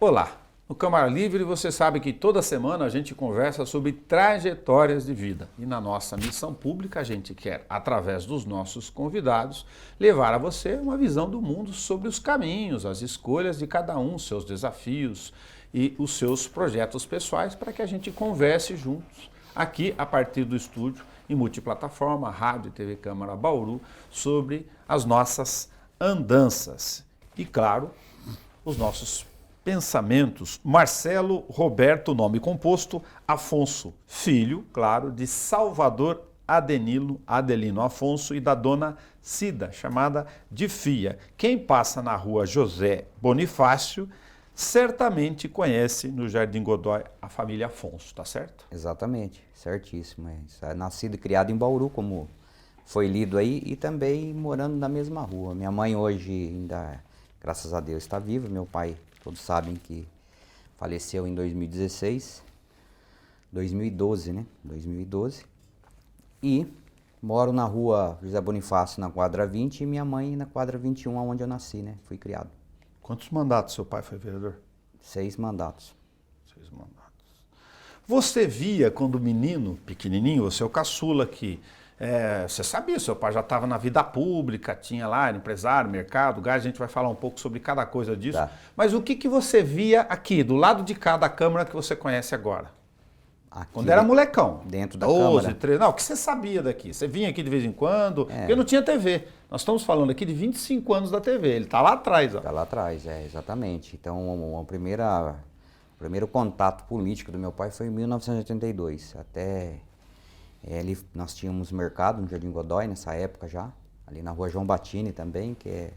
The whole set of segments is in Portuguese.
Olá! No Câmara Livre você sabe que toda semana a gente conversa sobre trajetórias de vida. E na nossa missão pública a gente quer, através dos nossos convidados, levar a você uma visão do mundo sobre os caminhos, as escolhas de cada um, seus desafios e os seus projetos pessoais para que a gente converse juntos aqui a partir do estúdio em multiplataforma, Rádio e TV Câmara Bauru, sobre as nossas andanças. E claro, os nossos pensamentos. Marcelo Roberto, nome composto, Afonso, filho, claro, de Salvador Adelino Afonso e da dona Cida, chamada de Fia. Quem passa na rua José Bonifácio certamente conhece no Jardim Godoy a família Afonso, tá certo? Exatamente, certíssimo. É nascido e criado em Bauru, como foi lido aí, e também morando na mesma rua. Minha mãe hoje ainda, graças a Deus, está viva. Meu pai, todos sabem que faleceu em 2012, né? 2012. E moro na rua José Bonifácio, na quadra 20, e minha mãe na quadra 21, onde eu nasci, né? Fui criado. Quantos mandatos seu pai foi vereador? 6 mandatos. 6 mandatos. Você via quando menino, pequenininho, você é o caçula aqui, você sabia, seu pai já estava na vida pública, tinha lá, era empresário, mercado, gás, a gente vai falar um pouco sobre cada coisa disso. Tá. Mas o que você via aqui, do lado de cá da Câmara que você conhece agora? Aqui, Quando era molecão. dentro da 12, Câmara. 13, não, o que você sabia daqui? Você vinha aqui de vez em quando, porque não tinha TV. Nós estamos falando aqui de 25 anos da TV, ele está lá atrás. Ó. Está lá atrás, exatamente. Então, o primeiro contato político do meu pai foi em 1982. Nós tínhamos mercado no Jardim Godoy, nessa época já, ali na rua João Batini também, que é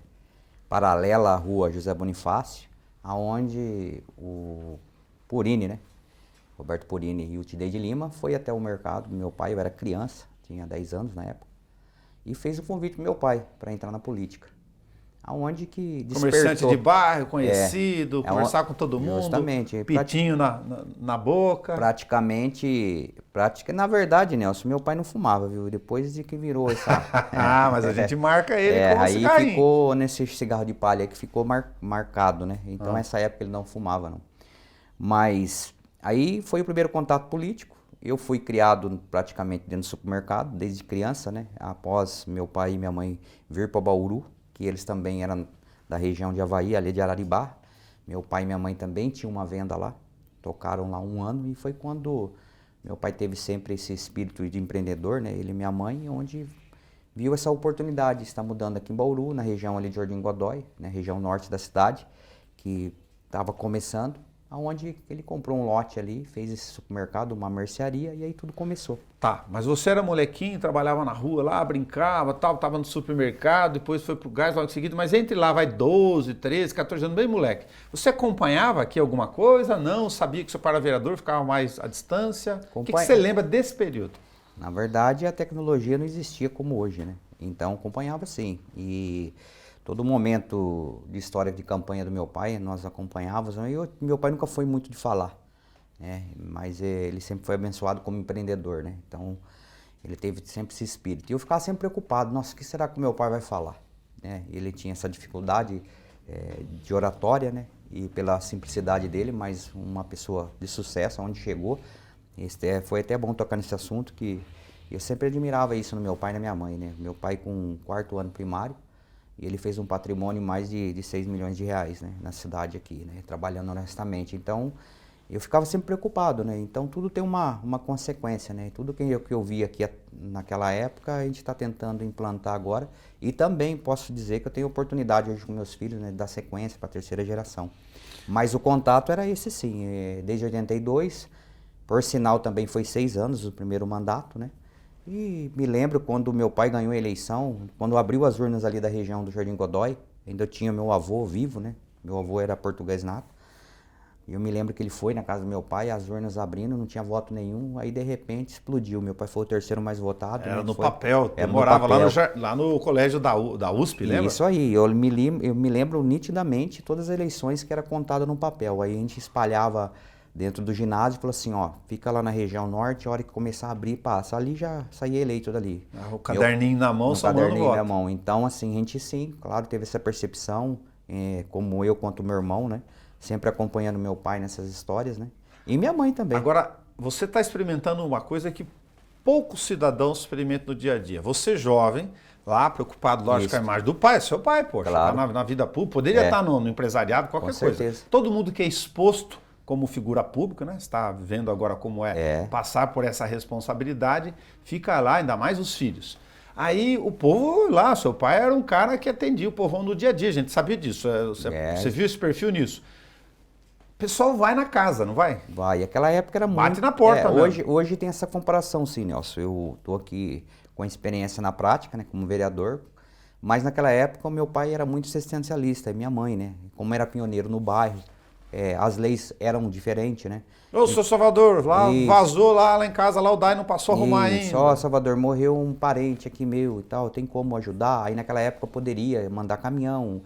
paralela à rua José Bonifácio, aonde o Purini, né? Roberto Purini e o Tidei de Lima foi até o mercado. Meu pai, eu era criança, tinha 10 anos na época, e fez o convite pro meu pai para entrar na política. Aonde que despertou. Comerciante de bairro, conhecido, conversar com todo mundo, justamente, pitinho na boca. Na verdade, Nelson, meu pai não fumava, viu? Depois de que virou essa... Mas a gente marca ele com aí cigarrinho. ficou nesse cigarro de palha aí que ficou marcado, né? Então, nessa época ele não fumava, não. Mas aí foi o primeiro contato político. Eu fui criado praticamente dentro do supermercado, desde criança, né? Após meu pai e minha mãe vir para Bauru, que eles também eram da região de Avaí, ali de Araribá. Meu pai e minha mãe também tinham uma venda lá, tocaram lá 1 ano, e foi quando meu pai teve sempre esse espírito de empreendedor, né? Ele e minha mãe, onde viu essa oportunidade de estar mudando aqui em Bauru, na região ali de Jardim Godoy, na região norte da cidade, que estava começando, aonde ele comprou um lote ali, fez esse supermercado, uma mercearia, e aí tudo começou. Tá, mas você era molequinho, trabalhava na rua lá, brincava, tal, tava no supermercado, depois foi pro gás logo em seguida, mas entre lá vai 12, 13, 14 anos, bem moleque. Você acompanhava aqui alguma coisa? Não? Sabia que seu pai era vereador, ficava mais à distância? O que você lembra desse período? Na verdade, a tecnologia não existia como hoje, né? Então, acompanhava sim. E todo momento de história de campanha do meu pai, nós acompanhávamos. Meu pai nunca foi muito de falar, né? Mas ele sempre foi abençoado como empreendedor, né? Então, ele teve sempre esse espírito. E eu ficava sempre preocupado, nossa, o que será que o meu pai vai falar? Né? Ele tinha essa dificuldade de oratória, né? E pela simplicidade dele, mas uma pessoa de sucesso, onde chegou. Foi até bom tocar nesse assunto, que eu sempre admirava isso no meu pai e na minha mãe, né? Meu pai com 4º ano primário, e ele fez um patrimônio mais de 6 milhões de reais, né, na cidade aqui, né, trabalhando honestamente. Então, eu ficava sempre preocupado, né? Então, tudo tem uma consequência, né? Tudo que eu vi aqui naquela época, a gente está tentando implantar agora. E também posso dizer que eu tenho oportunidade hoje com meus filhos, né, de dar sequência para a 3ª geração. Mas o contato era esse sim, desde 82, por sinal também foi 6 anos o primeiro mandato, né? E me lembro quando meu pai ganhou a eleição, quando abriu as urnas ali da região do Jardim Godoy, ainda tinha meu avô vivo, né? Meu avô era português nato. E eu me lembro que ele foi na casa do meu pai, as urnas abrindo, não tinha voto nenhum, aí de repente explodiu. Meu pai foi o 3º mais votado. Era né? no papel, Era morava no papel. lá no colégio da USP, lembra? Isso aí, eu me lembro nitidamente todas as eleições que era contada no papel. Aí a gente espalhava dentro do ginásio e falou assim, ó, fica lá na região norte, a hora que começar a abrir, passa. Ali já saía eleito dali. O caderninho na mão, só manda o voto. Na mão. Então, assim, a gente sim, claro, teve essa percepção, como eu quanto meu irmão, né? sempre acompanhando meu pai nessas histórias, né? E minha mãe também. Agora, você está experimentando uma coisa que poucos cidadãos experimentam no dia a dia. Você jovem, lá preocupado, lógico, com a Isso. imagem do pai, seu pai, poxa, Claro. tá na vida pública, poderia estar no empresariado, qualquer Com coisa. certeza. Todo mundo que é exposto como figura pública, né? Está vendo agora como é passar por essa responsabilidade, fica lá, ainda mais os filhos. Aí o povo lá, seu pai era um cara que atendia o povão no dia a dia, a gente sabia disso. Você viu esse perfil nisso? O pessoal vai na casa, não vai? Vai. Aquela época era muito... Bate na porta, né? Hoje tem essa comparação, sim, Nelson. Eu tô aqui com experiência na prática, né, como vereador, mas naquela época o meu pai era muito assistencialista, e minha mãe, né? Como era pioneiro no bairro, as leis eram diferentes, né? Ô, seu Salvador, lá Isso. vazou lá em casa, lá o DAI não passou a arrumar ainda. Só, Salvador, morreu um parente aqui meu e tal, tem como ajudar? Aí naquela época eu poderia mandar caminhão.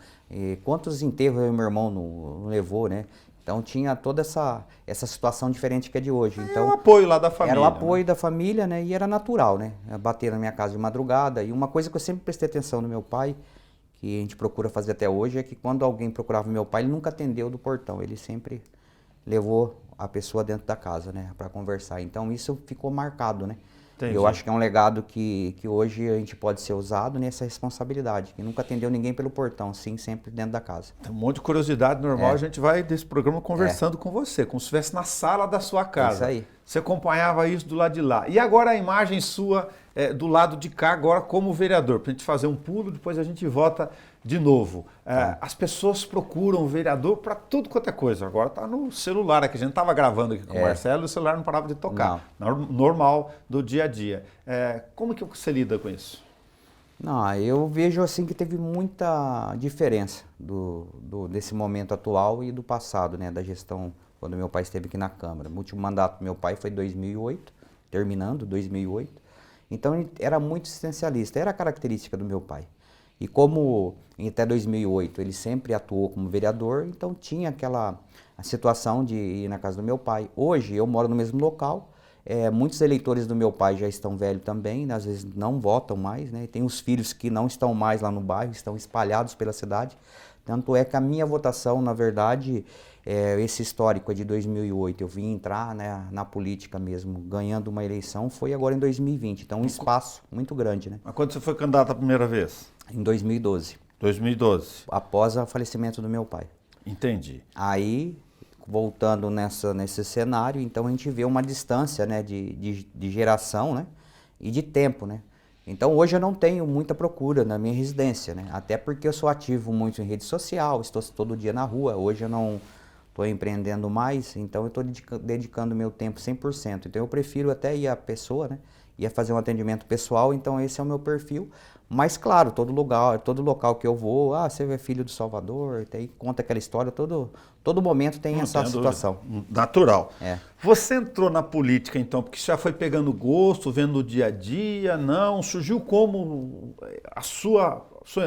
Quantos enterros eu e meu irmão não levou, né? Então tinha toda essa situação diferente que é de hoje. Então, o apoio lá da família. Era o apoio da família, né? E era natural, né? Bater na minha casa de madrugada. E uma coisa que eu sempre prestei atenção no meu pai, que a gente procura fazer até hoje, é que quando alguém procurava meu pai, ele nunca atendeu do portão. Ele sempre levou a pessoa dentro da casa, né? Para conversar. Então isso ficou marcado, né? Entendi. Eu acho que é um legado que hoje a gente pode ser usado nessa responsabilidade, que nunca atendeu ninguém pelo portão, sim, sempre dentro da casa. Tem um monte de curiosidade normal, a gente vai desse programa conversando com você, como se estivesse na sala da sua casa. Isso aí. Você acompanhava isso do lado de lá. E agora a imagem sua do lado de cá, agora como vereador, para a gente fazer um pulo, depois a gente volta de novo. As pessoas procuram o vereador para tudo quanto é coisa. Agora está no celular aqui. A gente estava gravando aqui com o Marcelo e o celular não parava de tocar. Normal do dia a dia. Como que você lida com isso? Não, eu vejo assim que teve muita diferença desse momento atual e do passado, né, da gestão quando meu pai esteve aqui na Câmara. O último mandato do meu pai foi em 2008, terminando 2008. Então ele era muito assistencialista, era a característica do meu pai. E como até 2008 ele sempre atuou como vereador, então tinha a situação de ir na casa do meu pai. Hoje eu moro no mesmo local, muitos eleitores do meu pai já estão velhos também, às vezes não votam mais, né? Tem os filhos que não estão mais lá no bairro, estão espalhados pela cidade. Tanto é que a minha votação, na verdade, esse histórico é de 2008, eu vim entrar, né, na política mesmo, ganhando uma eleição, foi agora em 2020, então um espaço muito grande, né? Mas quando você foi candidato a primeira vez? Em 2012. 2012. Após o falecimento do meu pai. Entendi. Aí, voltando nesse cenário, então a gente vê uma distância, né, de geração, né, e de tempo, né? Então hoje eu não tenho muita procura na minha residência, né? Até porque eu sou ativo muito em rede social, estou todo dia na rua, hoje eu não estou empreendendo mais, então eu estou dedicando meu tempo 100%. Então eu prefiro até ir à pessoa, né? Ia fazer um atendimento pessoal, então esse é o meu perfil. Mas claro, todo local que eu vou, você é filho do Salvador, aí conta aquela história, todo momento tem essa situação. Natural. Você entrou na política então, porque você já foi pegando gosto, vendo o dia a dia, não? Surgiu como a sua...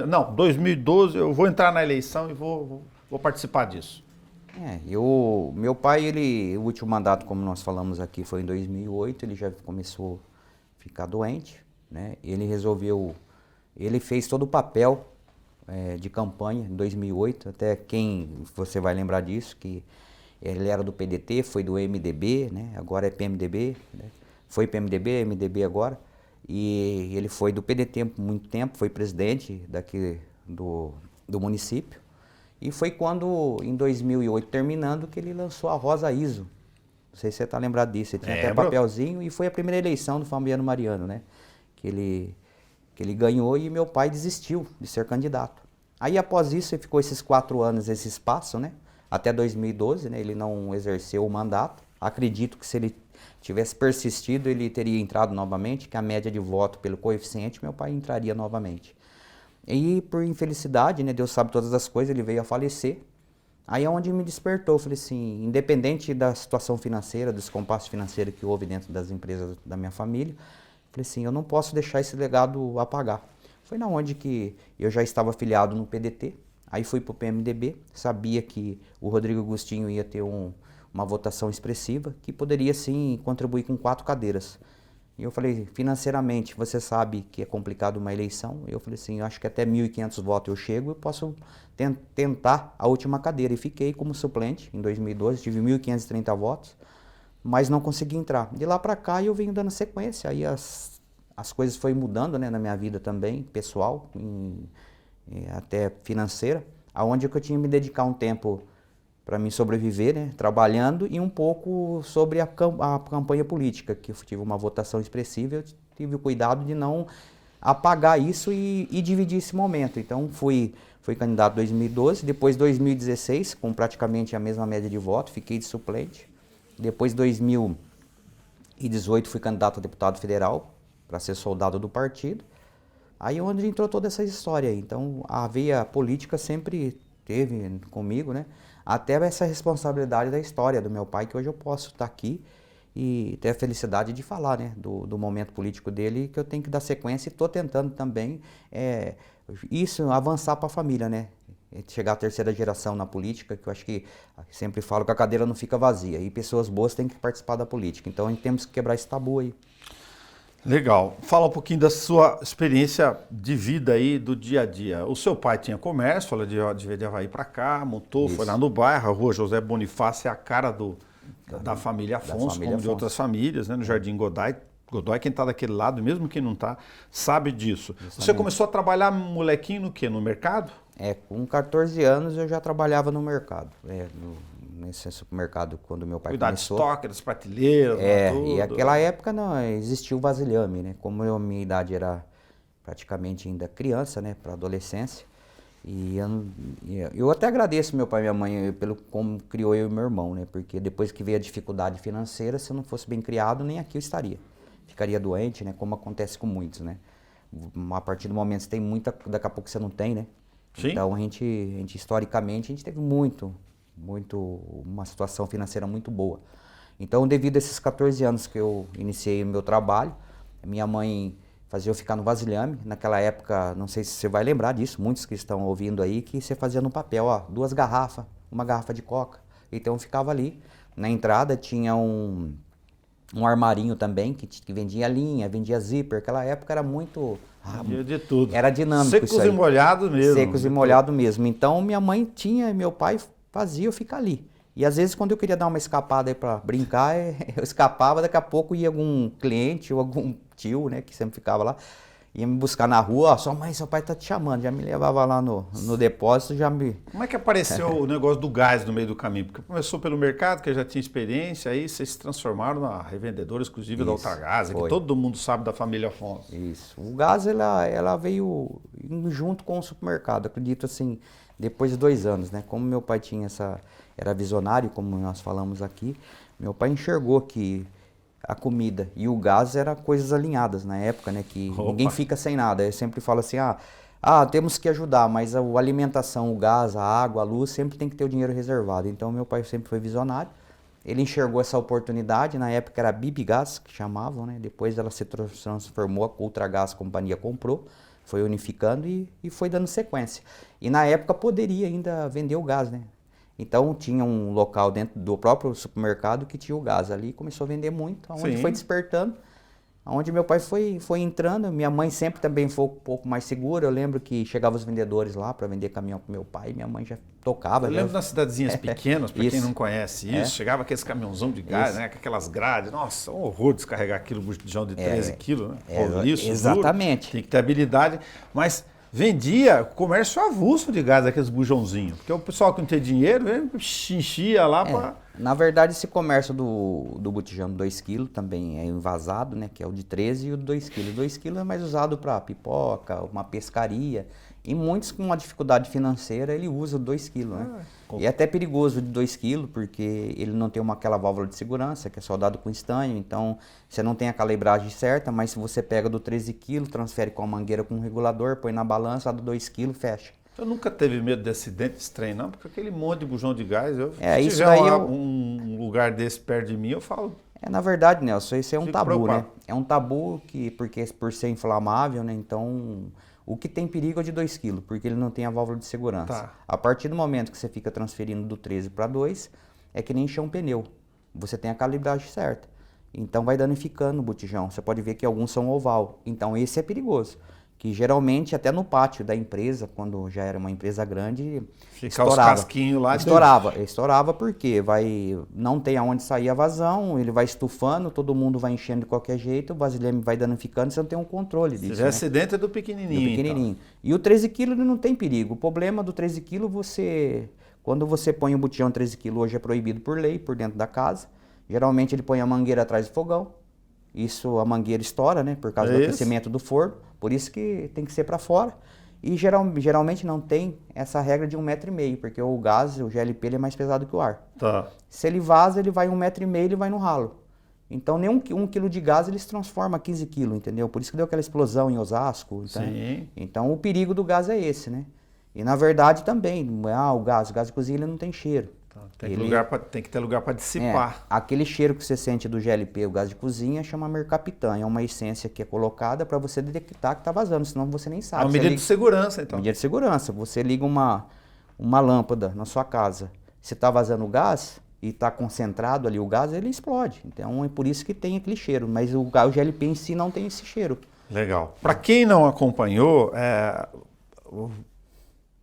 Não, 2012 eu vou entrar na eleição e vou participar disso. Meu pai, o último mandato, como nós falamos aqui, foi em 2008, ele já começou a ficar doente, né? Ele fez todo o papel de campanha em 2008, até você vai lembrar disso, que ele era do PDT, foi do MDB, né? Agora é PMDB, né? Foi PMDB, MDB agora, e ele foi do PDT por muito tempo, foi presidente daqui do município, e foi quando, em 2008, terminando, que ele lançou a Rosa ISO. Não sei se você está lembrado disso, ele tinha até papelzinho, e foi a primeira eleição do Fabiano Mariano, né? Que ele ganhou e meu pai desistiu de ser candidato. Aí após isso ele ficou esses 4 anos, esse espaço, né? Até 2012, né? Ele não exerceu o mandato. Acredito que se ele tivesse persistido, ele teria entrado novamente, que a média de voto pelo coeficiente, meu pai entraria novamente. E por infelicidade, né? Deus sabe todas as coisas, ele veio a falecer. Aí é onde me despertou, falei assim, independente da situação financeira, do descompasso financeiro que houve dentro das empresas da minha família, falei assim, eu não posso deixar esse legado apagar. Foi na onde que eu já estava afiliado no PDT, aí fui para o PMDB, sabia que o Rodrigo Agostinho ia ter uma votação expressiva, que poderia sim contribuir com 4 cadeiras. E eu falei, financeiramente, você sabe que é complicado uma eleição? Eu falei assim, eu acho que até 1.500 votos eu chego, eu posso tentar a última cadeira. E fiquei como suplente em 2012, tive 1.530 votos, mas não consegui entrar. De lá para cá eu venho dando sequência, aí as coisas foram mudando, né, na minha vida também, pessoal, até financeira, aonde que eu tinha que me dedicar um tempo para me sobreviver, né, trabalhando, e um pouco sobre a campanha política, que eu tive uma votação expressiva, eu tive o cuidado de não apagar isso e dividir esse momento. Então fui candidato em 2012, depois 2016, com praticamente a mesma média de voto, fiquei de suplente. Depois 2018 fui candidato a deputado federal, para ser soldado do partido. Aí onde entrou toda essa história aí. Então a veia política sempre teve comigo, né? Até essa responsabilidade da história do meu pai, que hoje eu posso estar aqui e ter a felicidade de falar, né, do momento político dele, que eu tenho que dar sequência e estou tentando também isso avançar para a família, né? Chegar à terceira geração na política, que eu acho que sempre falo que a cadeira não fica vazia e pessoas boas têm que participar da política. Então a gente temos que quebrar esse tabu aí. Legal. Fala um pouquinho da sua experiência de vida aí, do dia a dia. O seu pai tinha comércio, ela veio de Avaí para cá, montou, Isso. foi lá no bairro, a rua José Bonifácio é a cara da família Afonso, como de outras famílias, né, no Jardim Godoy. Godoy, quem está daquele lado, mesmo quem não está, sabe disso. Justamente. Você começou a trabalhar molequinho no quê? No mercado? Com 14 anos eu já trabalhava no mercado, nesse supermercado quando meu pai Cuidar começou. de estoque, das prateleiras, tudo. E naquela época não existia o vasilhame, né? Como minha idade era praticamente ainda criança, né, para adolescência. E eu até agradeço meu pai e minha mãe pelo como criou eu e meu irmão, né? Porque depois que veio a dificuldade financeira, se eu não fosse bem criado, nem aqui eu estaria. Ficaria doente, né? Como acontece com muitos, né? A partir do momento que você tem muita, daqui a pouco você não tem, né? Sim. Então a gente historicamente a gente teve uma situação financeira muito boa. Então, devido a esses 14 anos que eu iniciei o meu trabalho, minha mãe fazia eu ficar no vasilhame. Naquela época, não sei se você vai lembrar disso, muitos que estão ouvindo aí, que você fazia no papel, ó, 2 garrafas, uma garrafa de coca. Então eu ficava ali. Na entrada tinha um armarinho também, que vendia linha, vendia zíper. Naquela época era muito... Vendia de tudo. Era dinâmico Secos isso aí. e molhados mesmo. Secos e molhados mesmo. Então minha mãe tinha, meu pai fazia eu ficar ali. E às vezes quando eu queria dar uma escapada aí para brincar, eu escapava, daqui a pouco ia algum cliente ou algum tio, né, que sempre ficava lá, ia me buscar na rua, ó, sua mãe, seu pai tá te chamando, já me levava lá no depósito, já me... Como é que apareceu o negócio do gás no meio do caminho? Porque começou pelo mercado, que já tinha experiência, aí vocês se transformaram na revendedora exclusiva da Ultragás, que todo mundo sabe da família Afonso. Isso. O gás, ela veio junto com o supermercado, acredito assim, depois de 2 anos, né? Como meu pai era visionário, como nós falamos aqui, meu pai enxergou que a comida e o gás eram coisas alinhadas na época, né? Que ninguém fica sem nada. Eu sempre falo assim, temos que ajudar, mas a alimentação, o gás, a água, a luz, sempre tem que ter o dinheiro reservado. Então meu pai sempre foi visionário. Ele enxergou essa oportunidade, na época era Bibgás, que chamavam, né? Depois ela se transformou, a Ultragás, a companhia comprou, foi unificando e foi dando sequência. E na época poderia ainda vender o gás, né? Então tinha um local dentro do próprio supermercado que tinha o gás ali e começou a vender muito, onde foi despertando, onde meu pai foi entrando, minha mãe sempre também foi um pouco mais segura. Eu lembro que chegavam os vendedores lá para vender caminhão pro meu pai, minha mãe já tocava. Eu lembro das cidadezinhas pequenas, para quem não conhece isso, chegava aqueles caminhãozão de gás, né, com aquelas grades, nossa, um horror descarregar aquilo, bujão de 13 quilos, né? Exatamente. Duro, tem que ter habilidade, mas... Vendia comércio avulso de gás, aqueles bujãozinhos. Porque o pessoal que não tem dinheiro, enchia lá para... Na verdade, esse comércio do botijão de 2 kg também é envasado, né? Que é o de 13 e o de 2 kg. O 2 kg é mais usado para pipoca, uma pescaria. E muitos com uma dificuldade financeira, ele usa o 2 kg, né? E é até perigoso de 2 kg, porque ele não tem aquela válvula de segurança, que é soldado com estanho, então você não tem a calibragem certa, mas se você pega do 13 kg, transfere com a mangueira com um regulador, põe na balança, a do 2 kg, fecha. Eu nunca teve medo de acidente desse trem, não, porque aquele monte de bujão de gás, se isso tiver daí um lugar desse perto de mim, eu falo... Na verdade, Nelson, isso é um tabu, preocupado, né? É um tabu porque por ser inflamável, né? Então... O que tem perigo é de 2 kg, porque ele não tem a válvula de segurança. A partir do momento que você fica transferindo do 13 para 2, é que nem encher um pneu. Você tem a calibragem certa. então vai danificando o botijão. Você pode ver que alguns são oval, então esse é perigoso. Que geralmente até no pátio da empresa, quando já era uma empresa grande, Ficar os casquinhos lá. Estourava porque não tem aonde sair a vazão, ele vai estufando, todo mundo vai enchendo de qualquer jeito, o vasilhame vai danificando, você não tem um controle disso. Se tiver acidente é do pequenininho. Então. E o 13 kg ele não tem perigo. O problema do 13 kg, quando você põe um botijão 13 kg, hoje é proibido por lei, por dentro da casa. Geralmente ele põe a mangueira atrás do fogão. Isso, a mangueira estoura, né? Por causa do aquecimento do forno. Por isso que tem que ser para fora. E geralmente não tem essa regra de 1,5 m, porque o gás, o GLP, ele é mais pesado que o ar. Tá. Se ele vaza, ele vai 1,5 m, ele vai no ralo. Então, nem 1 kg de gás, ele se transforma a 15 kg, entendeu? Por isso que deu aquela explosão em Osasco. Então, sim. Então, o perigo do gás é esse, né? E, na verdade, também, o gás de cozinha, ele não tem cheiro. Tem que ter lugar para dissipar. Aquele cheiro que você sente do GLP, o gás de cozinha, chama mercaptan. É uma essência que é colocada para você detectar que está vazando, senão você nem sabe. É uma medida de segurança, então. Medida de segurança. Você liga uma lâmpada na sua casa, se está vazando o gás e está concentrado ali o gás, ele explode. Então é por isso que tem aquele cheiro. Mas o GLP em si não tem esse cheiro. Legal. Para quem não acompanhou,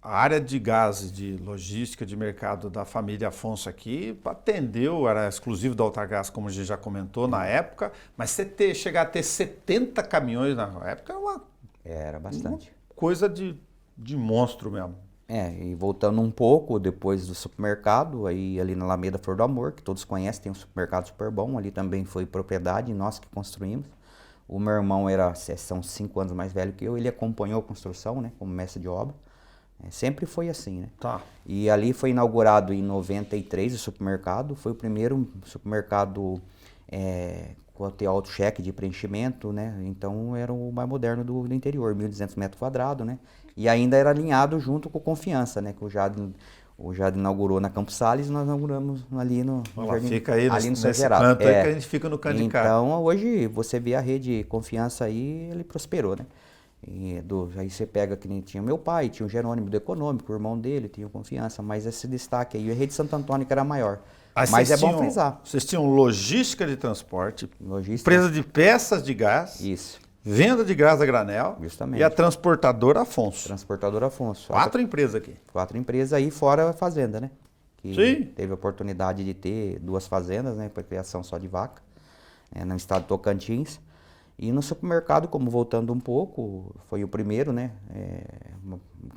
a área de gás, de logística, de mercado da família Afonso aqui atendeu, era exclusivo da Ultragaz, como a gente já comentou na época, mas chegar a ter 70 caminhões na época era bastante. Coisa de monstro mesmo. E voltando um pouco, depois do supermercado, aí ali na Alameda Flor do Amor, que todos conhecem, tem um supermercado super bom, ali também foi propriedade, nós que construímos. O meu irmão são 5 anos mais velho que eu, ele acompanhou a construção, né, como mestre de obra. Sempre foi assim, né? Tá. E ali foi inaugurado em 93 o supermercado, foi o primeiro supermercado com a ter auto-cheque de preenchimento, né? Então era o mais moderno do interior, 1.200 metros quadrados, né? E ainda era alinhado junto com o Confiança, né? Que o Jade inaugurou na Campos Sales e nós inauguramos ali no Jardim, fica aí ali no nesse Geraldo. canto aí que a gente fica no canto de cá. Então hoje você vê a rede Confiança aí, ele prosperou, né? Aí você pega que nem tinha meu pai, tinha o Jerônimo do Econômico, o irmão dele, tinha o Confiança, mas esse destaque aí, a rede Santo Antônio que era maior. Mas é bom frisar. Vocês tinham logística de transporte, logística, empresa de peças de gás, isso, venda de gás a granel, justamente, e a transportadora Afonso. Transportadora Afonso. 4 empresas aqui. 4 empresas aí, fora a fazenda, né? Que sim. Teve a oportunidade de ter 2 fazendas, né? Para criação só de vaca, no estado de Tocantins. E no supermercado, como voltando um pouco, foi o primeiro, né,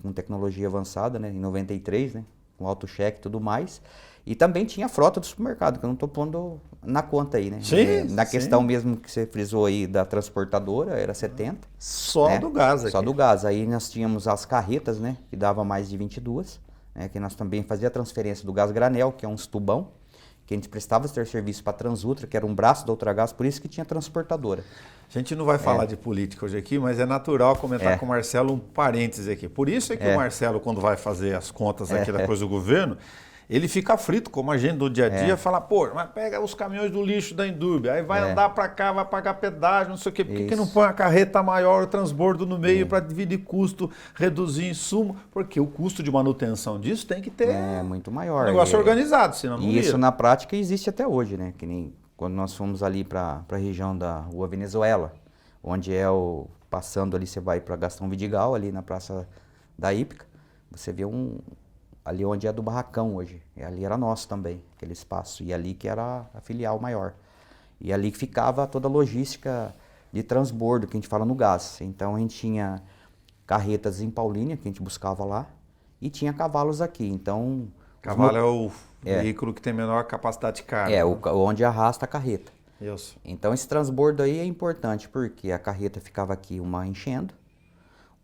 com tecnologia avançada, né, em 93, né, com auto-cheque e tudo mais. E também tinha a frota do supermercado, que eu não estou pondo na conta aí, né. Sim, na questão mesmo que você frisou aí da transportadora, era 70. Só, né, do gás aqui. Só do gás. Aí nós tínhamos as carretas, né, que dava mais de 22, né, que nós também fazia a transferência do gás granel, que é uns tubão, que a gente prestava ter serviço para a Transultra, que era um braço da Ultragaz, por isso que tinha transportadora. A gente não vai falar de política hoje aqui, mas é natural comentar com o Marcelo um parêntese aqui. Por isso é que o Marcelo, quando vai fazer as contas aqui da coisa do governo, ele fica aflito, como a gente do dia a dia, fala, pô, mas pega os caminhões do lixo da Indúbia, aí vai andar para cá, vai pagar pedágio, não sei o quê. Por que não põe a carreta maior, o transbordo no meio para dividir custo, reduzir insumo? Porque o custo de manutenção disso tem que ter muito maior. Um negócio organizado, senão não vira. E isso na prática existe até hoje, né? Que nem quando nós fomos ali para a região da Rua Venezuela, onde passando ali, você vai para Gastão Vidigal, ali na Praça da Hípica, você vê ali onde é do barracão hoje, e ali era nosso também, aquele espaço, e ali que era a filial maior. E ali que ficava toda a logística de transbordo, que a gente fala no gás. Então a gente tinha carretas em Paulínia, que a gente buscava lá, e tinha cavalos aqui, então... Cavalo é o veículo que tem menor capacidade de carga. Onde arrasta a carreta. Isso. Então esse transbordo aí é importante, porque a carreta ficava aqui enchendo,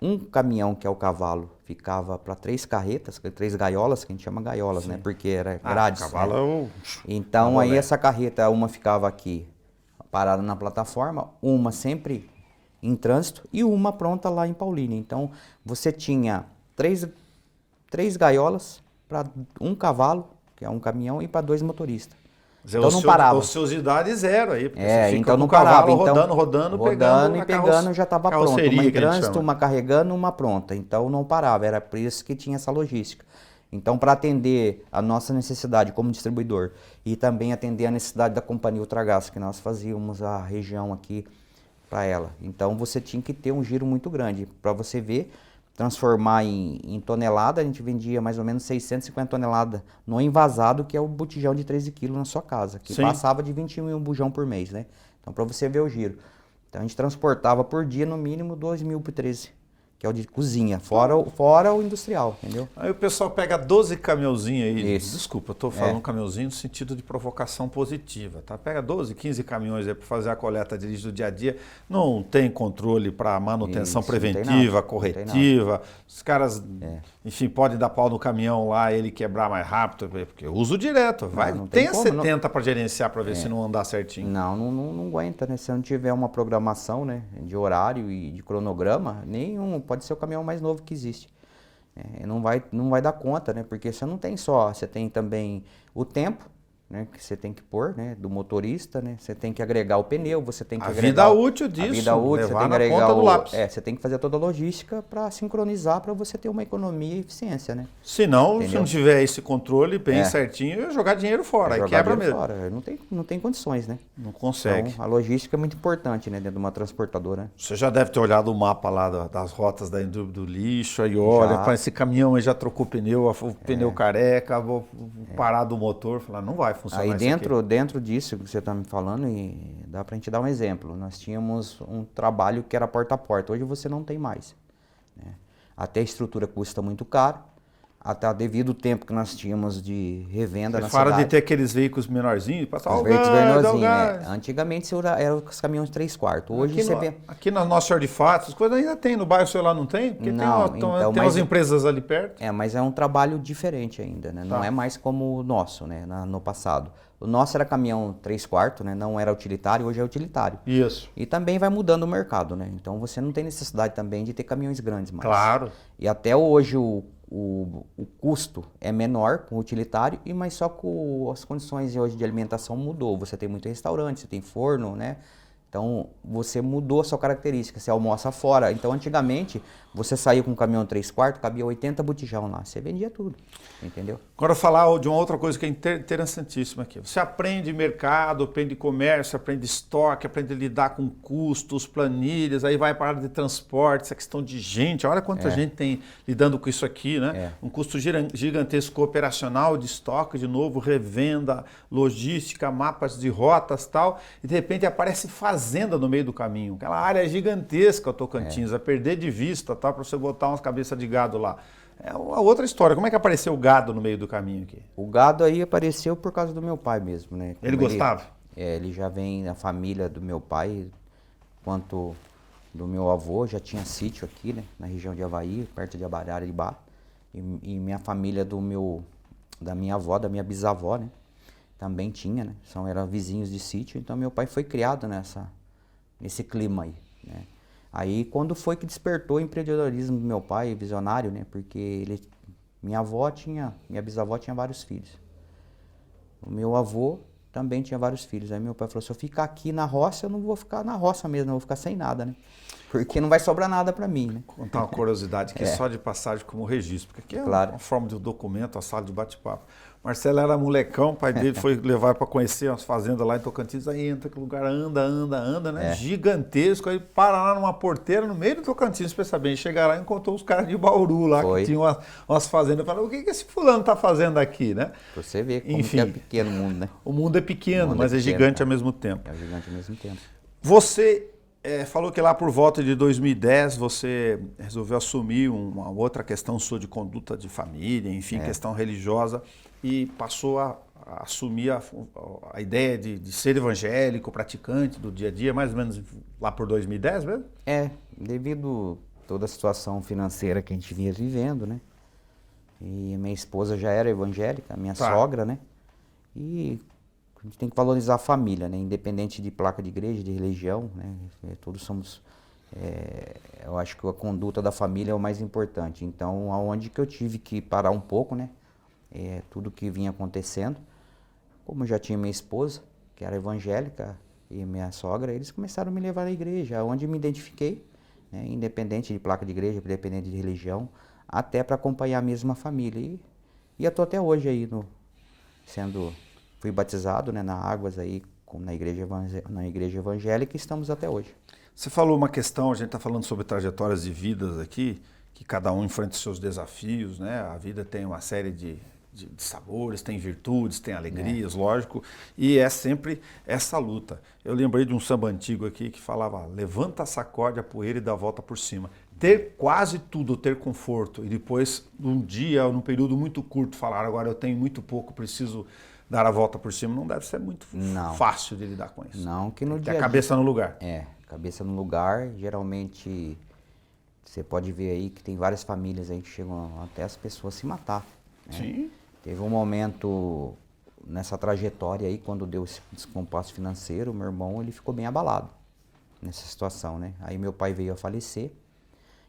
um caminhão, que é o cavalo, ficava para 3 carretas, 3 gaiolas, que a gente chama gaiolas, né? Porque era grades. Cavalo é o... Então aí essa carreta, uma ficava aqui parada na plataforma, uma sempre em trânsito e uma pronta lá em Paulínia. Então você tinha 3 gaiolas para um cavalo, que é um caminhão, e para 2 motoristas. Então não parava. Ociosidade zero aí, porque você fica então com não o cavalo parava. Rodando, pegando já estava pronto. Uma em trânsito, uma uma carregando, uma pronta. Então não parava, era por isso que tinha essa logística. Então, para atender a nossa necessidade como distribuidor e também atender a necessidade da companhia Ultragás, que nós fazíamos a região aqui para ela. Então, você tinha que ter um giro muito grande para você ver, transformar em tonelada. A gente vendia mais ou menos 650 toneladas no envasado, que é o botijão de 13 quilos na sua casa, que Sim. passava de 21 mil bujão por mês, né? Então, para você ver o giro. Então, a gente transportava por dia, no mínimo, 2 mil por 13, que é o de cozinha, fora o industrial, entendeu? Aí o pessoal pega 12 caminhãozinhos aí. Isso. Desculpa, eu estou falando caminhãozinho no sentido de provocação positiva, tá? Pega 12, 15 caminhões aí para fazer a coleta de lixo do dia a dia. Não tem controle para manutenção Isso, não tem preventiva, nada, corretiva. Os caras, enfim, podem dar pau no caminhão lá, ele quebrar mais rápido, porque eu uso direto. Vai, não tem tem como, 70 para gerenciar para ver se não andar certinho. Não aguenta, né? Se não tiver uma programação, né, de horário e de cronograma, nenhum, pode ser o caminhão mais novo que existe. Não vai dar conta, né? Porque você não tem só, você tem também o tempo, né, que você tem que pôr, né, do motorista, né? Você tem que agregar o pneu, você tem que A agregar vida útil disso, a vida útil, você levar tem que na agregar ponta do lápis. você tem que fazer toda a logística para sincronizar, para você ter uma economia e eficiência, né? Se não, se Entendeu? não tiver esse controle bem certinho, eu ia jogar dinheiro fora, aí Jogar quebra dinheiro mesmo. fora. Não tem condições, né? Não consegue. Então, a logística é muito importante, né, dentro de uma transportadora, né? Você já deve ter olhado o mapa lá das rotas do lixo, aí olha, Já. para esse caminhão aí já trocou o pneu careca, vou parar do motor, falar, não vai funcionar Aí isso aqui. dentro disso que você está me falando, e dá para a gente dar um exemplo. Nós tínhamos um trabalho que era porta a porta, hoje você não tem mais, né? Até a estrutura custa muito caro, até devido ao tempo que nós tínhamos de revenda na Para de cidade. ter aqueles veículos menorzinhos, passar Os o verdes gás, dá o vernozinhos, gás. Antigamente eram os caminhões 3/4. Hoje Aqui, você vê. aqui na nossa Senhora de Fato, as coisas ainda tem, no bairro seu lá não tem? Porque Não, tem, então, tem mas- umas empresas ali perto. Mas é um trabalho diferente ainda, né? Não Tá. é mais como o nosso, né? No passado. O nosso era caminhão 3/4, né? Não era utilitário, hoje é utilitário. Isso. E também vai mudando o mercado, né? Então você não tem necessidade também de ter caminhões grandes mais. Claro. E até hoje o custo é menor com o utilitário, mas só com as condições hoje de alimentação mudou. Você tem muito restaurante, você tem forno, né? Então você mudou a sua característica, você almoça fora. Então antigamente você saía com um caminhão 3/4, cabia 80 botijão lá, você vendia tudo, entendeu? Agora falar de uma outra coisa que é interessantíssima aqui. Você aprende mercado, aprende comércio, aprende estoque, aprende a lidar com custos, planilhas, aí vai para a área de transporte, essa questão de gente. Olha quanta gente tem lidando com isso aqui, né? Um custo gigantesco operacional, de estoque, de novo, revenda, logística, mapas de rotas e tal. E de repente aparece fazenda no meio do caminho. Aquela área gigantesca, o Tocantins, a perder de vista, tá? Para você botar umas cabeças de gado lá. É uma outra história. Como é que apareceu o gado no meio do caminho aqui? O gado aí apareceu por causa do meu pai mesmo, né? Ele Como gostava? Ele já vem da família do meu pai, quanto do meu avô, já tinha sítio aqui, né? Na região de Avaí, perto de Abararibá. E minha família da minha avó, da minha bisavó, né? Também tinha, né? Eram vizinhos de sítio, então meu pai foi criado nesse clima aí, né? Aí quando foi que despertou o empreendedorismo do meu pai, visionário, né? Porque minha bisavó tinha vários filhos. O meu avô também tinha vários filhos. Aí meu pai falou, se eu ficar aqui na roça, eu não vou ficar na roça mesmo, eu vou ficar sem nada, né? Porque não vai sobrar nada para mim, né? Contar uma curiosidade que é só de passagem como registro, porque aqui é Claro. uma forma de documento, a sala de bate-papo. Marcelo era molecão, o pai dele foi levar para conhecer umas fazendas lá em Tocantins, aí entra aquele lugar, anda, né? Gigantesco, aí para lá numa porteira no meio do Tocantins, pensa bem, chegar lá e encontrou os caras de Bauru lá, Foi. que tinham umas fazendas, falou, o que esse fulano tá fazendo aqui, né? Pra você ver como Enfim. que é pequeno o mundo, né? O mundo é pequeno, O mundo mas é pequeno, gigante né? ao mesmo tempo. É o gigante ao mesmo tempo. Você falou que lá por volta de 2010 você resolveu assumir uma outra questão sua de conduta de família, enfim, questão religiosa, e passou a assumir a ideia de ser evangélico, praticante do dia a dia, mais ou menos lá por 2010 mesmo? Devido toda a situação financeira que a gente vinha vivendo, né? E minha esposa já era evangélica, minha sogra, né? E a gente tem que valorizar a família, né? Independente de placa de igreja, de religião, né? Todos somos... eu acho que a conduta da família é o mais importante. Então, aonde que eu tive que parar um pouco, né? Tudo que vinha acontecendo. Como eu já tinha minha esposa, que era evangélica, e minha sogra, eles começaram a me levar à igreja, onde me identifiquei, né? Independente de placa de igreja, independente de religião, até para acompanhar mesmo a família. E eu tô até hoje aí fui batizado, né, na Águas aí, na igreja evangélica, e estamos até hoje. Você falou uma questão, a gente está falando sobre trajetórias de vidas aqui, que cada um enfrenta os seus desafios, né? A vida tem uma série de sabores, tem virtudes, tem alegrias, lógico, e é sempre essa luta. Eu lembrei de um samba antigo aqui que falava: levanta, sacode a poeira e dá a volta por cima. Ter quase tudo, ter conforto, e depois, num dia, num período muito curto, falar: agora eu tenho muito pouco, preciso dar a volta por cima, não deve ser muito fácil de lidar com isso. Não, que no tem que dia ter a cabeça no lugar. Cabeça no lugar. Geralmente, você pode ver aí que tem várias famílias aí que chegam até as pessoas se matar, né? Sim. Teve um momento nessa trajetória aí, quando deu esse descompasso financeiro, meu irmão, ele ficou bem abalado nessa situação, né? Aí meu pai veio a falecer.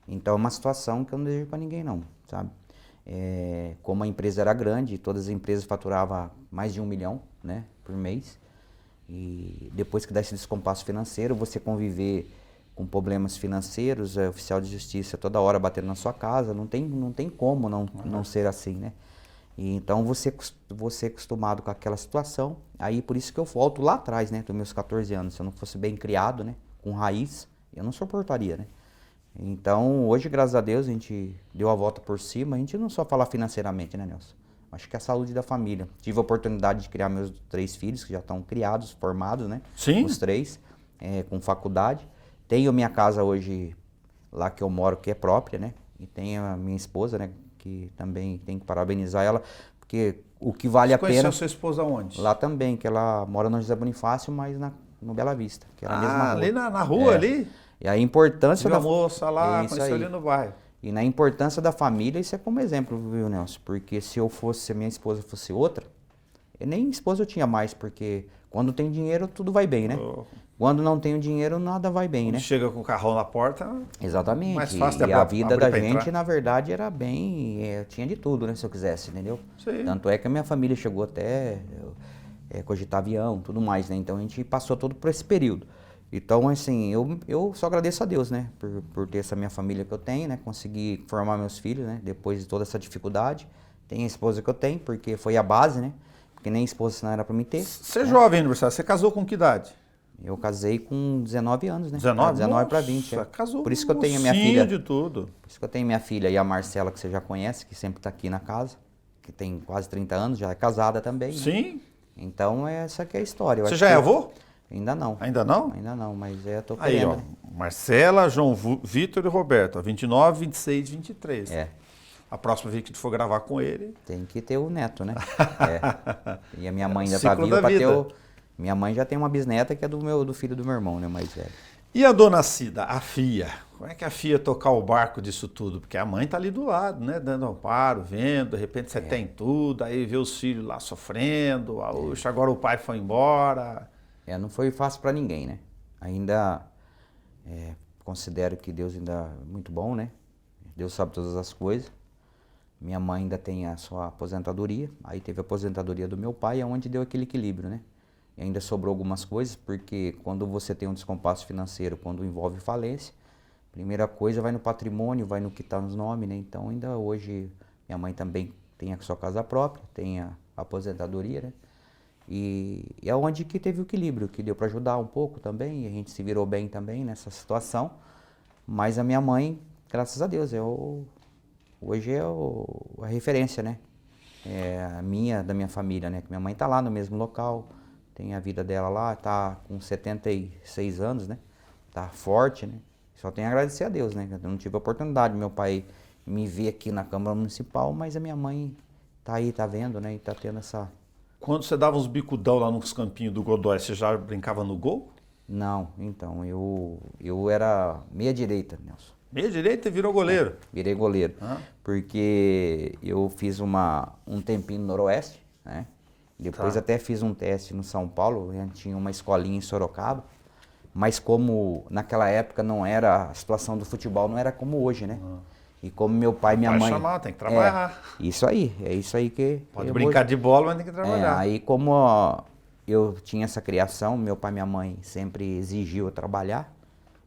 Então é uma situação que eu não desejo para ninguém não, sabe? Como a empresa era grande, todas as empresas faturavam mais de 1 milhão, né, por mês. E depois que dá esse descompasso financeiro, você conviver com problemas financeiros, oficial de justiça toda hora batendo na sua casa, não tem como não ser assim, né? E então você é acostumado com aquela situação, aí por isso que eu volto lá atrás, né, dos meus 14 anos. Se eu não fosse bem criado, né, com raiz, eu não suportaria, né? Então, hoje, graças a Deus, a gente deu a volta por cima. A gente não só fala financeiramente, né, Nelson? Acho que é a saúde da família. Tive a oportunidade de criar meus 3 filhos, que já estão criados, formados, né? Sim. Os 3, com faculdade. Tenho minha casa hoje, lá que eu moro, que é própria, né? E tenho a minha esposa, né? Que também tem que parabenizar ela, porque o que vale a pena... Você conheceu sua esposa onde? Lá também, que ela mora no José Bonifácio, mas no Bela Vista, que é a mesma rua. Ali na rua, ali? E a importância da moça lá, conheceu ali no bairro. E na importância da família, isso é como exemplo, viu, Nelson? Porque se a minha esposa fosse outra, nem esposa eu tinha mais, porque quando tem dinheiro tudo vai bem, né? Quando não tem dinheiro nada vai bem, quando né? Chega com o carrão na porta, exatamente. Mais fácil e a vida da gente, entrar. Na verdade, era bem... tinha de tudo, né? Se eu quisesse, entendeu? Sim. Tanto é que a minha família chegou até cogitar avião, tudo mais, né? Então a gente passou todo por esse período. Então, assim, eu só agradeço a Deus, né, por ter essa minha família que eu tenho, né, conseguir formar meus filhos, né, depois de toda essa dificuldade. Tenho a esposa que eu tenho, porque foi a base, né, porque nem esposa senão era para me ter. Você é jovem, aniversário, você casou com que idade? Eu casei com 19 anos, né. 19? 19 para 20. Casou por isso que eu tenho a minha filha. de tudo. Por isso que eu tenho minha filha e a Marcela, que você já conhece, que sempre está aqui na casa, que tem quase 30 anos, já é casada também. Sim. Né? Então, essa que é a história. Você já é avô? Ainda não. Ainda não? Ainda não, mas tô aí, querendo. Ó, Marcela, João Vitor e Roberto, 29, 26, 23. A próxima vez que tu for gravar com ele... Tem que ter o neto, né? E a minha mãe ainda tá viva para ter Minha mãe já tem uma bisneta que é do filho do meu irmão, né, mais velho. E a dona Cida, a Fia? Como é que a Fia tocar o barco disso tudo? Porque a mãe tá ali do lado, né? Dando amparo, vendo, de repente você tem tudo, aí vê os filhos lá sofrendo, agora o pai foi embora... Não foi fácil para ninguém, né? Ainda considero que Deus ainda é muito bom, né? Deus sabe todas as coisas. Minha mãe ainda tem a sua aposentadoria. Aí teve a aposentadoria do meu pai, onde deu aquele equilíbrio, né? E ainda sobrou algumas coisas, porque quando você tem um descompasso financeiro, quando envolve falência, primeira coisa vai no patrimônio, vai no que está nos nomes, né? Então ainda hoje minha mãe também tem a sua casa própria, tem a aposentadoria, né? E é onde que teve o equilíbrio, que deu para ajudar um pouco também, e a gente se virou bem também nessa situação. Mas a minha mãe, graças a Deus, hoje é a referência, né? Da minha família, né? Que minha mãe tá lá no mesmo local, tem a vida dela lá, tá com 76 anos, né? Tá forte, né? Só tenho a agradecer a Deus, né? Eu não tive a oportunidade, meu pai me ver aqui na Câmara Municipal, mas a minha mãe tá aí, tá vendo, né? E tá tendo essa... Quando você dava uns bicudão lá nos campinhos do Godoy, você já brincava no gol? Não, então, eu era meia direita, Nelson. Meia direita e virou goleiro? Virei goleiro, porque eu fiz um tempinho no Noroeste, né? Depois até fiz um teste no São Paulo, tinha uma escolinha em Sorocaba, mas como naquela época a situação do futebol não era como hoje, né? E como meu pai e minha mãe... chamar, tem que trabalhar. É isso aí que... Pode brincar de bola, mas tem que trabalhar. Aí como eu tinha essa criação, meu pai e minha mãe sempre exigiu eu trabalhar,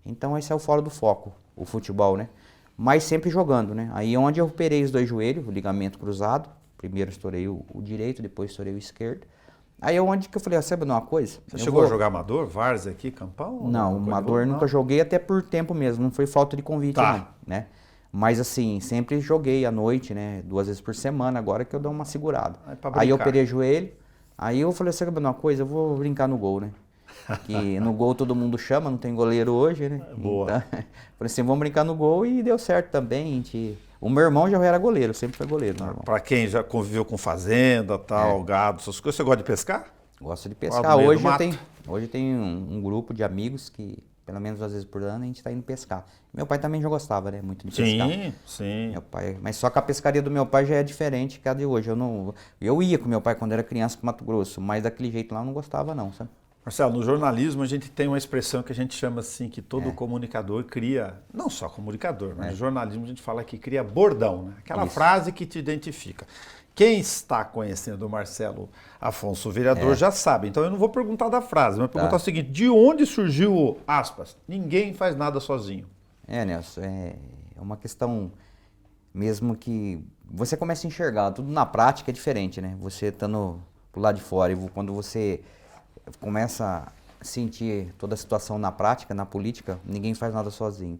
então esse é o fora do foco, o futebol, né? Mas sempre jogando, né? Aí onde eu operei os 2 joelhos, o ligamento cruzado, Primeiro estourei o direito, depois estourei o esquerdo. Aí é onde que eu falei, sabe de uma coisa? Você chegou a jogar amador, várzea aqui, campão? Não, amador nunca joguei, até por tempo mesmo, não foi falta de convite não, né? Mas assim, sempre joguei à noite, né? 2 vezes por semana, agora que eu dou uma segurada. Aí eu operei joelho, aí eu falei, sabe de uma coisa? Eu vou brincar no gol, né? Que no gol todo mundo chama, não tem goleiro hoje, né? Boa. Então, falei assim, vamos brincar no gol e deu certo também. O meu irmão já era goleiro, sempre foi goleiro. Para quem já conviveu com fazenda, tal, gado, essas coisas, você gosta de pescar? Gosto de pescar. Hoje eu tenho um grupo de amigos que, pelo menos 2 vezes por ano, a gente está indo pescar. Meu pai também já gostava, né? Muito de pescar. Sim. Meu pai, mas só que a pescaria do meu pai já é diferente que a de hoje. Eu ia com meu pai quando era criança para Mato Grosso, mas daquele jeito lá eu não gostava não, sabe? Marcelo, no jornalismo a gente tem uma expressão que a gente chama assim, que todo comunicador cria, não só comunicador, mas no jornalismo a gente fala que cria bordão, né? Aquela frase que te identifica. Quem está conhecendo o Marcelo Afonso, o vereador, já sabe. Então eu não vou perguntar da frase, mas perguntar o seguinte, de onde surgiu, aspas, ninguém faz nada sozinho? Nelson, é uma questão mesmo que você começa a enxergar, tudo na prática é diferente, né? Você estando pro lado de fora e quando você começa a sentir toda a situação na prática, na política, ninguém faz nada sozinho.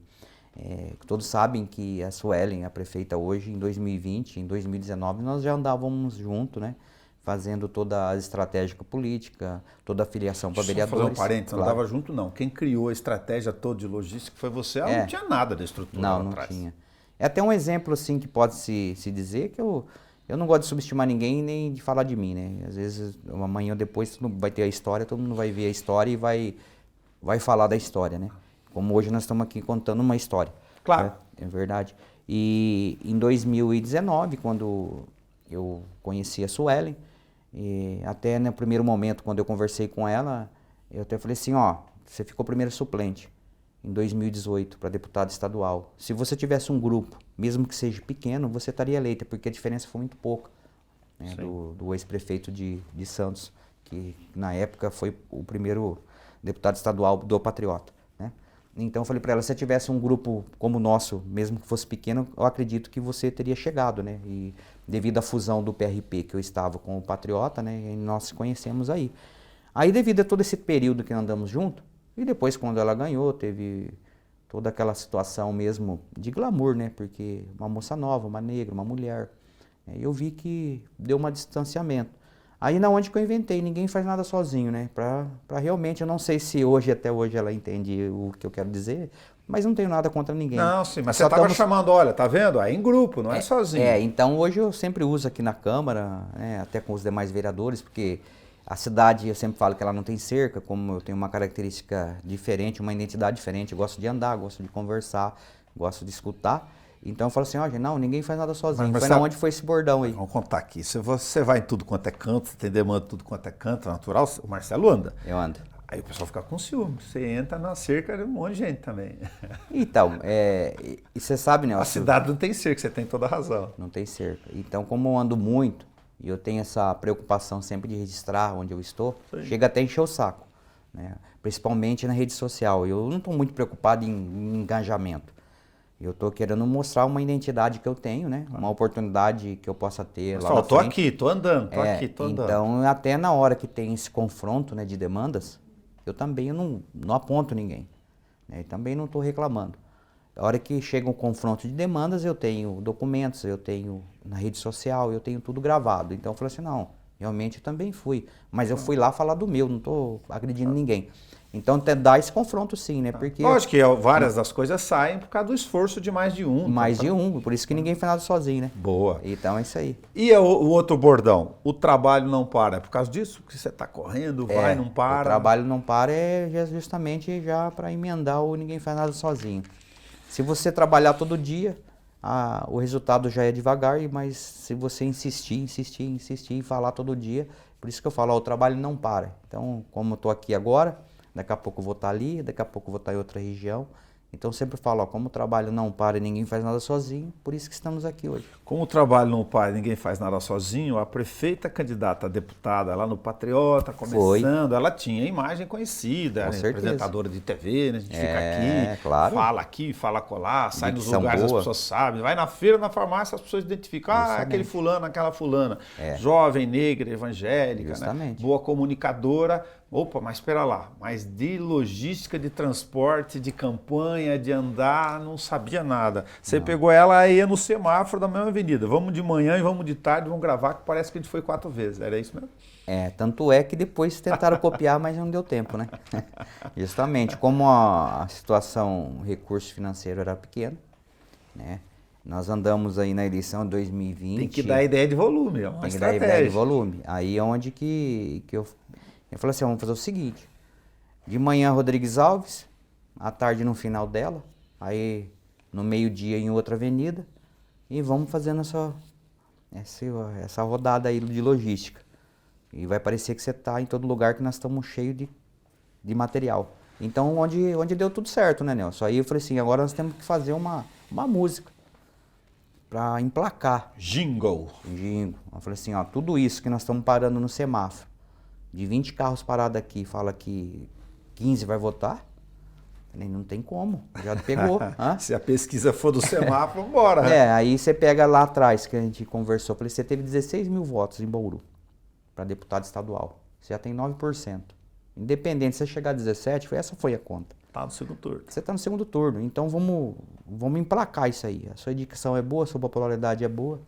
Todos sabem que a Suelen, a prefeita hoje, em 2020, em 2019, nós já andávamos junto, né? Fazendo toda a estratégia política, toda a filiação para vereadores. Fazer um parênteses, não andava junto não. Quem criou a estratégia toda de logística foi você. Não tinha nada da estrutura lá atrás. Não tinha. É até um exemplo assim que pode se dizer que eu não gosto de subestimar ninguém nem de falar de mim, né? Às vezes, amanhã ou depois, vai ter a história, todo mundo vai ver a história e vai falar da história, né? Como hoje nós estamos aqui contando uma história. Claro. É verdade. E em 2019, quando eu conheci a Suelen, até no primeiro momento, quando eu conversei com ela, eu até falei assim, você ficou primeiro suplente em 2018 para deputado estadual. Se você tivesse um grupo, mesmo que seja pequeno, você estaria eleita, porque a diferença foi muito pouca, né, do ex-prefeito de Santos, que na época foi o primeiro deputado estadual do Patriota, né? Então eu falei para ela, se você tivesse um grupo como o nosso, mesmo que fosse pequeno, eu acredito que você teria chegado, né? E devido à fusão do PRP, que eu estava com o Patriota, né, nós se conhecemos aí. Aí devido a todo esse período que andamos juntos, e depois, quando ela ganhou, teve toda aquela situação mesmo de glamour, né? Porque uma moça nova, uma negra, uma mulher. Eu vi que deu um distanciamento. Aí na onde que eu inventei, ninguém faz nada sozinho, né? Pra realmente, eu não sei se até hoje ela entende o que eu quero dizer, mas não tenho nada contra ninguém. Não, sim, mas você estava chamando, olha, tá vendo? É em grupo, não é sozinho. Então hoje eu sempre uso aqui na Câmara, né, até com os demais vereadores, porque a cidade, eu sempre falo que ela não tem cerca, como eu tenho uma característica diferente, uma identidade diferente, eu gosto de andar, gosto de conversar, gosto de escutar. Então eu falo assim, gente, não, ninguém faz nada sozinho. Mas foi onde foi esse bordão aí. Vamos contar aqui. Se você vai em tudo quanto é canto, você tem demanda em tudo quanto é canto, é natural, o Marcelo anda. Eu ando. Aí o pessoal fica com ciúme. Você entra na cerca de um monte de gente também. Então, e você sabe, né? A cidade não tem cerca, você tem toda a razão. Não tem cerca. Então, como eu ando muito, e eu tenho essa preocupação sempre de registrar onde eu estou, chega até a encher o saco, né? Principalmente na rede social. Eu não estou muito preocupado em engajamento. Eu estou querendo mostrar uma identidade que eu tenho, né? Uma oportunidade que eu possa ter lá na frente. Tô aqui, tô andando, tô aqui, tô andando. Então, até na hora que tem esse confronto, né, de demandas, eu também não aponto ninguém, né? E também não estou reclamando. A hora que chega um confronto de demandas, eu tenho documentos, eu tenho na rede social, eu tenho tudo gravado. Então eu falei assim, não, realmente eu também fui. Mas eu fui lá falar do meu, não estou agredindo ninguém. Então dá esse confronto sim, né? Porque lógico que várias das coisas saem por causa do esforço de mais de um. Mais de um, por isso que ninguém faz nada sozinho, né? Boa. Então é isso aí. E o outro bordão? O trabalho não para. É por causa disso que você está correndo, vai, não para? O trabalho não para é justamente já para emendar o ninguém faz nada sozinho. Se você trabalhar todo dia, o resultado já é devagar, mas se você insistir e falar todo dia, por isso que eu falo, o trabalho não para. Então, como eu estou aqui agora, daqui a pouco eu vou estar ali, daqui a pouco eu vou estar em outra região, Então eu sempre falo, ó, como o trabalho não para e ninguém faz nada sozinho, por isso que estamos aqui hoje. Como o trabalho não para e ninguém faz nada sozinho, a prefeita candidata a deputada lá no Patriota, começando, ela tinha imagem conhecida, né? Apresentadora de TV, né? A gente fica aqui, fala colar, sai nos lugares, as pessoas sabem. Vai na feira, na farmácia, as pessoas identificam, aquele fulano, aquela fulana. Jovem, negra, evangélica, né? Boa comunicadora. Opa, mas espera lá, mas de logística, de transporte, de campanha, de andar, não sabia nada. Você pegou ela aí ia no semáforo da mesma avenida. Vamos de manhã e vamos de tarde, vamos gravar, que parece que a gente foi 4 vezes. Era isso mesmo? Tanto é que depois tentaram copiar, mas não deu tempo, né? Justamente, como a situação, o recurso financeiro era pequeno, né? Nós andamos aí na eleição de 2020. Tem que dar ideia de volume, é uma estratégia. Tem que dar ideia de volume. Aí é onde que eu falei assim, vamos fazer o seguinte, de manhã Rodrigues Alves, à tarde no final dela, aí no meio-dia em outra avenida, e vamos fazendo essa rodada aí de logística. E vai parecer que você está em todo lugar que nós estamos cheios de material. Então, onde deu tudo certo, né, Nelson? Aí eu falei assim, agora nós temos que fazer uma música para emplacar. Jingle. Eu falei assim, ó, tudo isso que nós estamos parando no semáforo, de 20 carros parados aqui, fala que 15 vai votar, não tem como, já pegou. Se a pesquisa for do semáforo, bora. Aí você pega lá atrás, que a gente conversou, falei, você teve 16 mil votos em Bauru, para deputado estadual, você já tem 9%. Independente, se você chegar a 17, essa foi a conta. Tá no segundo turno. Você está no segundo turno, então vamos emplacar isso aí. A sua dicção é boa, a sua popularidade é boa.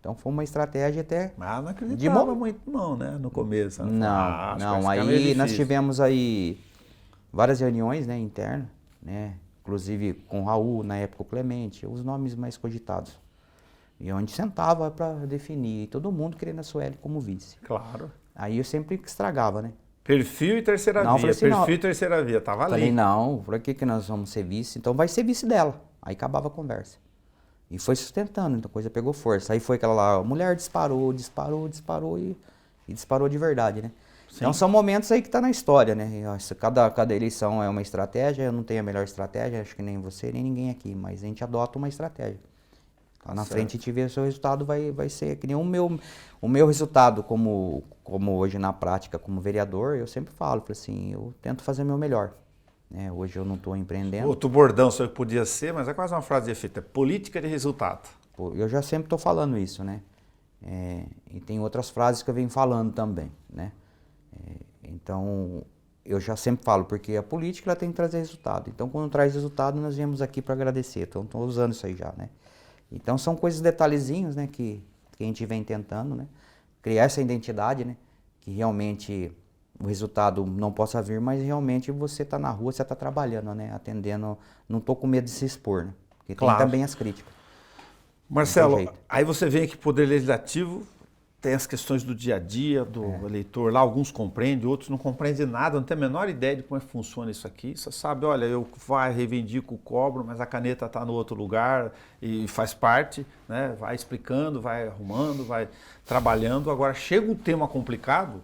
Então foi uma estratégia até... Mas não acreditava muito não, né, no começo. Não, aí nós tivemos aí várias reuniões, né, internas, né, inclusive com o Raul, na época o Clemente, os nomes mais cogitados. E onde sentava para definir, todo mundo querendo a Sueli como vice. Claro. Aí eu sempre estragava, né. Perfil e terceira via, assim, perfil e terceira via, tava ali. Falei, não, por que nós vamos ser vice? Então vai ser vice dela. Aí acabava a conversa. E foi sustentando, então a coisa pegou força. Aí foi aquela lá, a mulher disparou e disparou de verdade, né? Sim. Então são momentos aí que tá na história, né? Cada eleição é uma estratégia, eu não tenho a melhor estratégia, acho que nem você, nem ninguém aqui, mas a gente adota uma estratégia. Lá na frente a gente vê o seu resultado, vai ser que nem o meu resultado como hoje na prática, como vereador, eu sempre falo assim, eu tento fazer o meu melhor. Hoje eu não estou empreendendo. Outro bordão só podia ser, mas é quase uma frase de efeito, é política de resultado. Eu já sempre estou falando isso, né? E tem outras frases que eu venho falando também, né? Então, eu já sempre falo, porque a política ela tem que trazer resultado. Então, quando traz resultado, nós viemos aqui para agradecer. Então, estou usando isso aí já, né? Então, são coisas, detalhezinhos, né? Que a gente vem tentando, né? Criar essa identidade, né? Que realmente o resultado não possa vir, mas realmente você está na rua, você está trabalhando, né? Atendendo, não estou com medo de se expor, né? Porque tem também as críticas. Marcelo, aí você vem aqui, Poder Legislativo, tem as questões do dia a dia, do eleitor lá, alguns compreendem, outros não compreendem nada, não tem a menor ideia de como é que funciona isso aqui. Você sabe, olha, eu reivindico, cobro, mas a caneta está no outro lugar e faz parte, né? Vai explicando, vai arrumando, vai trabalhando. Agora, chega um tema complicado,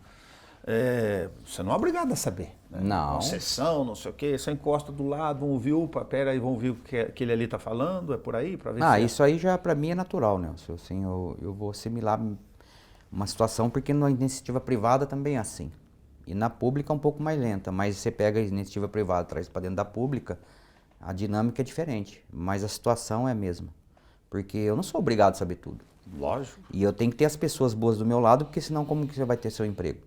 você não é obrigado a saber. Né? Não. Concessão, não sei o quê, você encosta do lado, vamos ouvir, pera aí, vamos ouvir o que ele ali está falando, é por aí? Pra ver isso aí já para mim é natural, Nelson. Assim, eu vou assimilar uma situação, porque na iniciativa privada também é assim. E na pública é um pouco mais lenta, mas você pega a iniciativa privada, traz para dentro da pública, a dinâmica é diferente, mas a situação é a mesma. Porque eu não sou obrigado a saber tudo. Lógico. E eu tenho que ter as pessoas boas do meu lado, porque senão como que você vai ter seu emprego?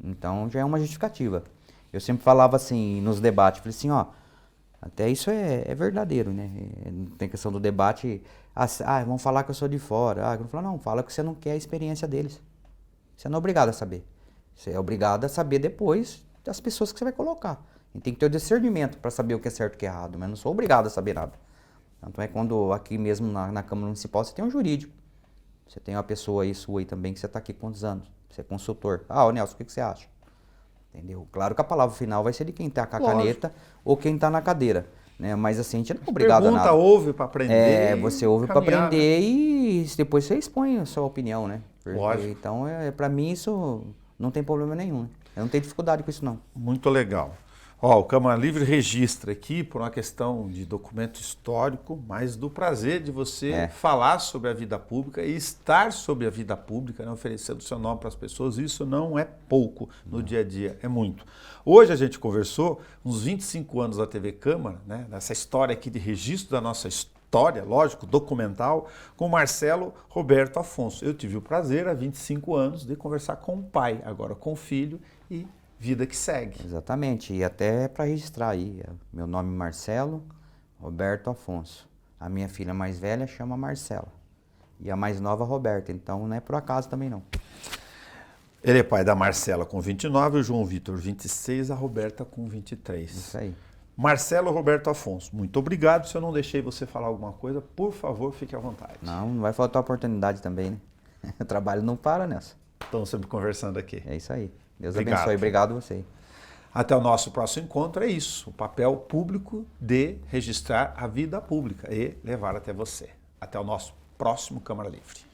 Então já é uma justificativa. Eu sempre falava assim, nos debates, falei assim, ó, até isso é verdadeiro, né? Tem questão do debate, vão falar que eu sou de fora. Eu falo, não, fala que você não quer a experiência deles. Você não é obrigado a saber. Você é obrigado a saber depois das pessoas que você vai colocar. E tem que ter o discernimento para saber o que é certo e o que é errado, mas não sou obrigado a saber nada. Tanto é quando aqui mesmo na Câmara Municipal você tem um jurídico. Você tem uma pessoa aí sua aí também que você está aqui com quantos anos? Você é consultor. Ô Nelson, o que você acha? Entendeu? Claro que a palavra final vai ser de quem está com a caneta ou quem está na cadeira. Né? Mas assim, a gente não é obrigado a nada. Pergunta, ouve para aprender. Você ouve para aprender, né? E depois você expõe a sua opinião, né? Lógico. Então, para mim, isso não tem problema nenhum. Né? Eu não tenho dificuldade com isso, não. Muito legal. Ó, o Câmara Livre registra aqui por uma questão de documento histórico, mas do prazer de você falar sobre a vida pública e estar sobre a vida pública, né, oferecendo o seu nome para as pessoas. Isso não é pouco no dia a dia, é muito. Hoje a gente conversou uns 25 anos da TV Câmara, né, nessa história aqui de registro da nossa história, lógico, documental, com Marcelo Roberto Afonso. Eu tive o prazer há 25 anos de conversar com o pai, agora com o filho e vida que segue. Exatamente, e até para registrar aí, meu nome é Marcelo Roberto Afonso. A minha filha mais velha chama Marcela e a mais nova Roberta, então não é por acaso também não. Ele é pai da Marcela com 29, o João Vitor 26, a Roberta com 23. Isso aí. Marcelo Roberto Afonso, muito obrigado. Se eu não deixei você falar alguma coisa, por favor, fique à vontade. Não vai faltar oportunidade também, né? O trabalho não para nessa. Estamos sempre conversando aqui. É isso aí. Deus Obrigado. abençoe. Obrigado a você. Até o nosso próximo encontro, é isso. O papel público de registrar a vida pública e levar até você. Até o nosso próximo Câmara Livre.